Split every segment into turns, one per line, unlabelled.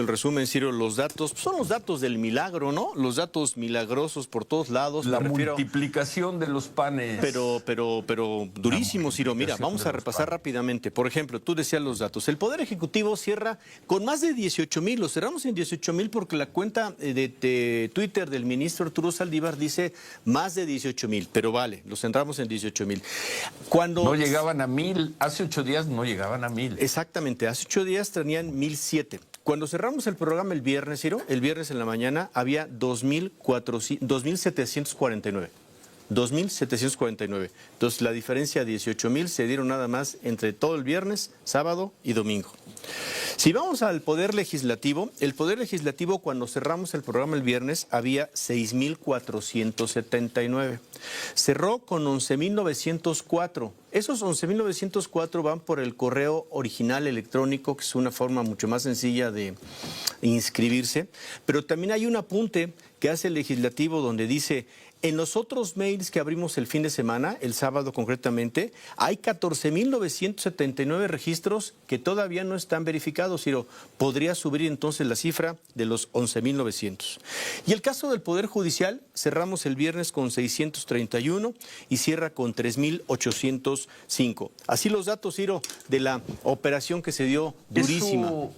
El resumen, Ciro, los datos son los datos del milagro, ¿no? Los datos milagrosos por todos lados.
La multiplicación de los panes.
Pero durísimo, Ciro. Mira, vamos a repasar rápidamente. Por ejemplo, tú decías los datos. El Poder Ejecutivo cierra con más de 18,000. Lo cerramos en 18,000 porque la cuenta de Twitter del ministro Arturo Saldívar dice más de 18,000. Pero vale, lo centramos en 18,000.
No llegaban a 1,000. Hace 8 días no llegaban a 1,000.
Exactamente. Hace 8 días tenían 1,007. Cuando cerramos el programa el viernes, Ciro, el viernes en la mañana había 2,749. 2,749. Entonces, la diferencia de 18,000 se dieron nada más entre todo el viernes, sábado y domingo. Si vamos al Poder Legislativo, el Poder Legislativo cuando cerramos el programa el viernes había 6,479. Cerró con 11,904. Esos 11,904 van por el correo original electrónico, que es una forma mucho más sencilla de inscribirse, pero también hay un apunte que hace el legislativo donde dice, en los otros mails que abrimos el fin de semana, el sábado concretamente, hay 14,979 registros que todavía no están verificados, Ciro. Podría subir entonces la cifra de los 11,900. Y el caso del Poder Judicial, cerramos el viernes con 631 y cierra con 3,805. Así los datos, Ciro, de la operación que se dio durísima.
Eso,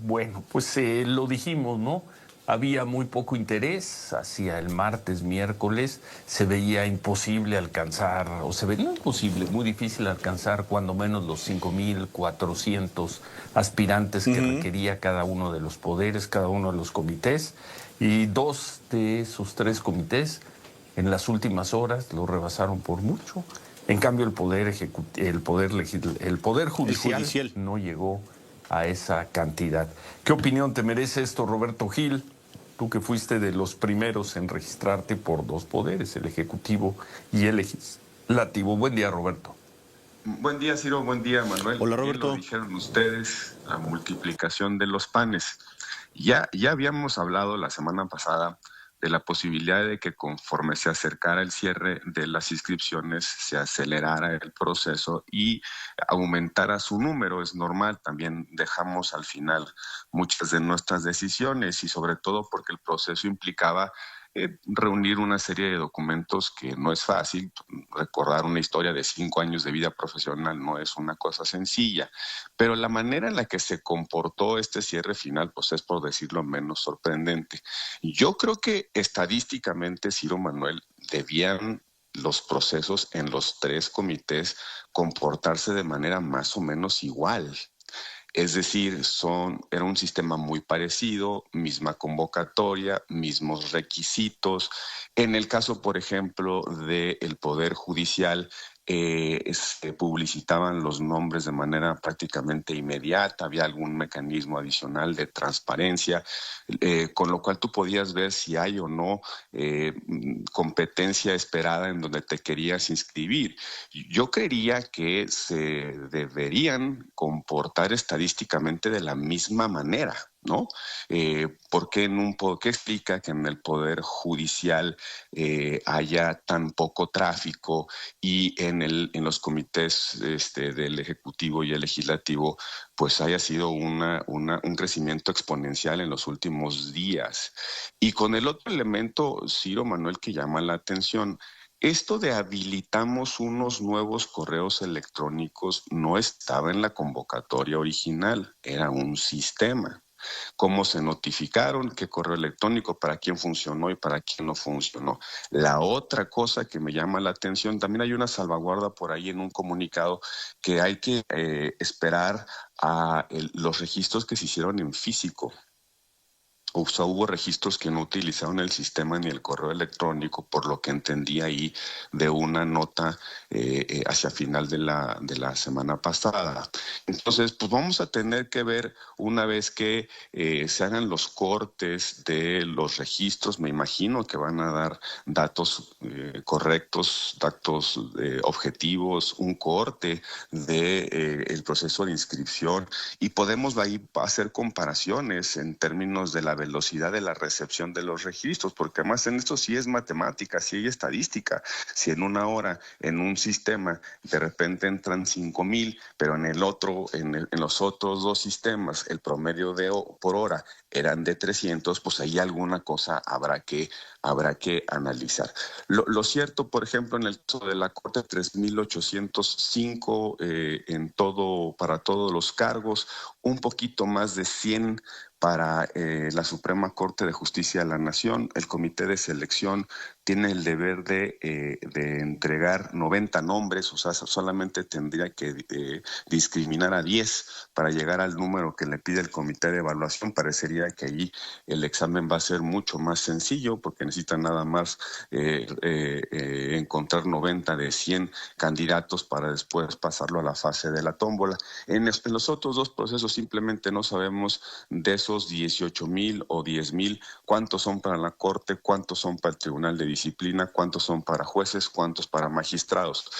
bueno, pues lo dijimos, ¿no? Había muy poco interés, hacia el martes, miércoles, se veía imposible alcanzar, o se veía imposible, muy difícil alcanzar cuando menos los 5,400 aspirantes que requería cada uno de los poderes, cada uno de los comités, y 2 de esos 3 comités en las últimas horas lo rebasaron por mucho. En cambio, el Poder Judicial no llegó a esa cantidad. ¿Qué opinión te merece esto, Roberto Gil? Tú que fuiste de los primeros en registrarte por 2 poderes, el Ejecutivo y el Legislativo. Buen día, Roberto.
Buen día, Ciro. Buen día, Manuel.
Hola, Roberto.
Bien lo dijeron ustedes, la multiplicación de los panes. Ya habíamos hablado la semana pasada de la posibilidad de que conforme se acercara el cierre de las inscripciones se acelerara el proceso y aumentara su número. Es normal, también dejamos al final muchas de nuestras decisiones y sobre todo porque el proceso implicaba reunir una serie de documentos que no es fácil. Recordar una historia de 5 años de vida profesional no es una cosa sencilla, pero la manera en la que se comportó este cierre final, pues es, por decirlo menos, sorprendente. Yo creo que estadísticamente, Ciro, Manuel, debían los procesos en los 3 comités comportarse de manera más o menos igual. Es decir, era un sistema muy parecido, misma convocatoria, mismos requisitos. En el caso, por ejemplo, del Poder Judicial, se publicitaban los nombres de manera prácticamente inmediata, había algún mecanismo adicional de transparencia, con lo cual tú podías ver si hay o no competencia esperada en donde te querías inscribir. Yo creería que se deberían comportar estadísticamente de la misma manera, ¿no? ¿Por qué explica que en el Poder Judicial haya tan poco tráfico y en los comités del Ejecutivo y el Legislativo pues haya sido un crecimiento exponencial en los últimos días? Y con el otro elemento, Ciro, Manuel, que llama la atención, esto de habilitamos unos nuevos correos electrónicos no estaba en la convocatoria original, era un sistema. Cómo se notificaron, qué correo electrónico, para quién funcionó y para quién no funcionó. La otra cosa que me llama la atención, también hay una salvaguarda por ahí en un comunicado que hay que esperar a los registros que se hicieron en físico. O sea, hubo registros que no utilizaron el sistema ni el correo electrónico, por lo que entendí ahí de una nota hacia final de la semana pasada. Entonces, pues vamos a tener que ver una vez que se hagan los cortes de los registros. Me imagino que van a dar datos correctos, datos objetivos, un corte del proceso de inscripción y podemos ahí hacer comparaciones en términos de la velocidad de la recepción de los registros, porque además en esto sí es matemática, sí hay estadística. Si en una hora en un sistema de repente entran 5,000, pero en el otro, en los otros dos sistemas, el promedio por hora eran de 300, pues ahí alguna cosa habrá que analizar. Lo cierto, por ejemplo, en el caso de la Corte, 3,805 para todos los cargos, un poquito más de 100 para la Suprema Corte de Justicia de la Nación. El Comité de Selección tiene el deber de entregar 90 nombres, o sea, solamente tendría que discriminar a 10 para llegar al número que le pide el Comité de Evaluación. Parecería que allí el examen va a ser mucho más sencillo, porque necesita nada más encontrar 90 de 100 candidatos para después pasarlo a la fase de la tómbola. En los otros dos procesos simplemente no sabemos de esos 18,000 o 10,000, cuántos son para la Corte, cuántos son para el Tribunal de Disciplina, cuántos son para jueces, cuántos para magistrados.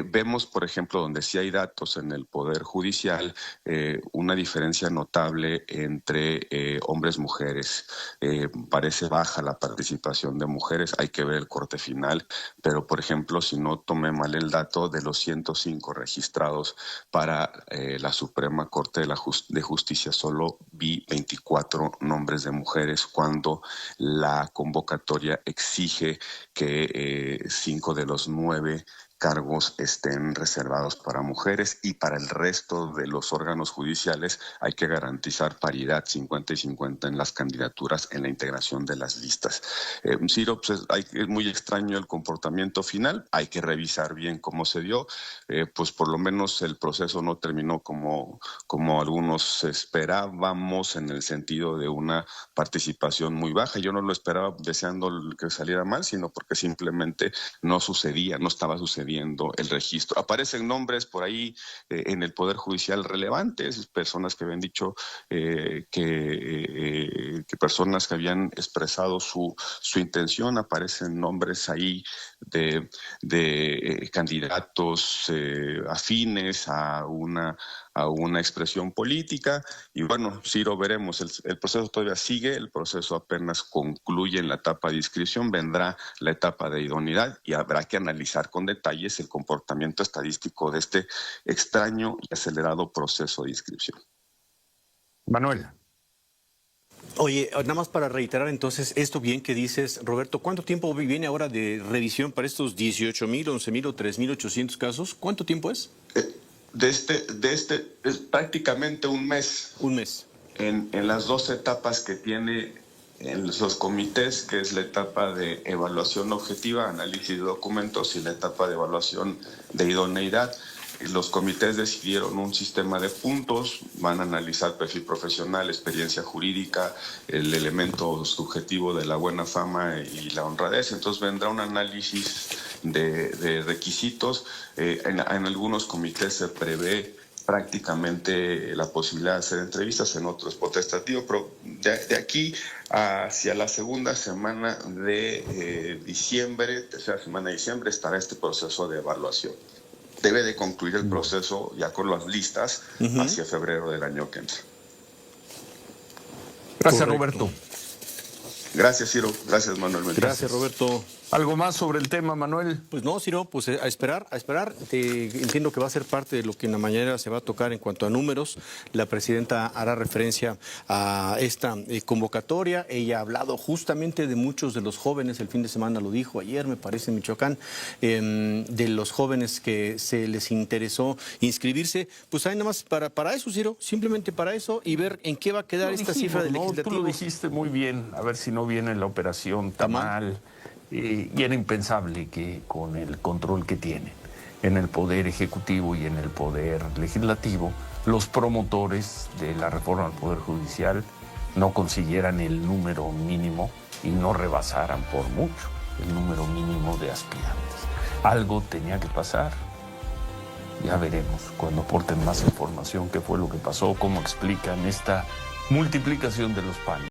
Vemos, por ejemplo, donde sí hay datos en el Poder Judicial, una diferencia notable entre hombres y mujeres. Parece baja la participación de mujeres, hay que ver el corte final, pero, por ejemplo, si no tomé mal el dato, de los 105 registrados para la Suprema Corte de Justicia, solo vi 24 nombres de mujeres, cuando la convocatoria exige que 5 de los 9 cargos estén reservados para mujeres, y para el resto de los órganos judiciales hay que garantizar paridad 50 y 50 en las candidaturas, en la integración de las listas. Ciro, pues es muy extraño el comportamiento final, hay que revisar bien cómo se dio, pues por lo menos el proceso no terminó como algunos esperábamos, en el sentido de una participación muy baja. Yo no lo esperaba deseando que saliera mal, sino porque simplemente no estaba sucediendo el registro. Aparecen nombres por ahí en el Poder Judicial relevantes, personas que habían dicho que personas que habían expresado su intención, aparecen nombres ahí de candidatos afines a una expresión política, y bueno, Ciro, veremos, el proceso todavía sigue, el proceso apenas concluye en la etapa de inscripción, vendrá la etapa de idoneidad y habrá que analizar con detalles el comportamiento estadístico de este extraño y acelerado proceso de inscripción.
Manuel.
Oye, nada más para reiterar entonces esto bien que dices, Roberto, ¿cuánto tiempo viene ahora de revisión para estos 18,000, 11,000 o 3,800 casos? ¿Cuánto tiempo es?
De este es prácticamente un mes.
Un mes.
En las dos etapas que tiene en los comités, que es la etapa de evaluación objetiva, análisis de documentos, y la etapa de evaluación de idoneidad. Los comités decidieron un sistema de puntos, van a analizar perfil profesional, experiencia jurídica, el elemento subjetivo de la buena fama y la honradez. Entonces vendrá un análisis de requisitos. En algunos comités se prevé prácticamente la posibilidad de hacer entrevistas, en otros potestativo, pero de aquí hacia la segunda semana de diciembre, tercera semana de diciembre, estará este proceso de evaluación. Debe de concluir el proceso ya con las listas hacia febrero del año que entra.
Gracias, Roberto.
Gracias, Ciro. Gracias, Manuel.
Gracias, Roberto.
¿Algo más sobre el tema, Manuel?
Pues no, Ciro, pues a esperar. Entiendo que va a ser parte de lo que en la mañana se va a tocar en cuanto a números. La presidenta hará referencia a esta convocatoria. Ella ha hablado justamente de muchos de los jóvenes, el fin de semana lo dijo, ayer me parece en Michoacán, de los jóvenes que se les interesó inscribirse. Pues hay nada más para eso, Ciro, simplemente para eso, y ver en qué va a quedar esta cifra del legislativo.
Tú lo dijiste muy bien, a ver si no viene la operación Tamal. Y era impensable que con el control que tienen en el Poder Ejecutivo y en el Poder Legislativo, los promotores de la reforma al Poder Judicial no consiguieran el número mínimo y no rebasaran por mucho el número mínimo de aspirantes. Algo tenía que pasar. Ya veremos cuando aporten más información qué fue lo que pasó, cómo explican esta multiplicación de los panes.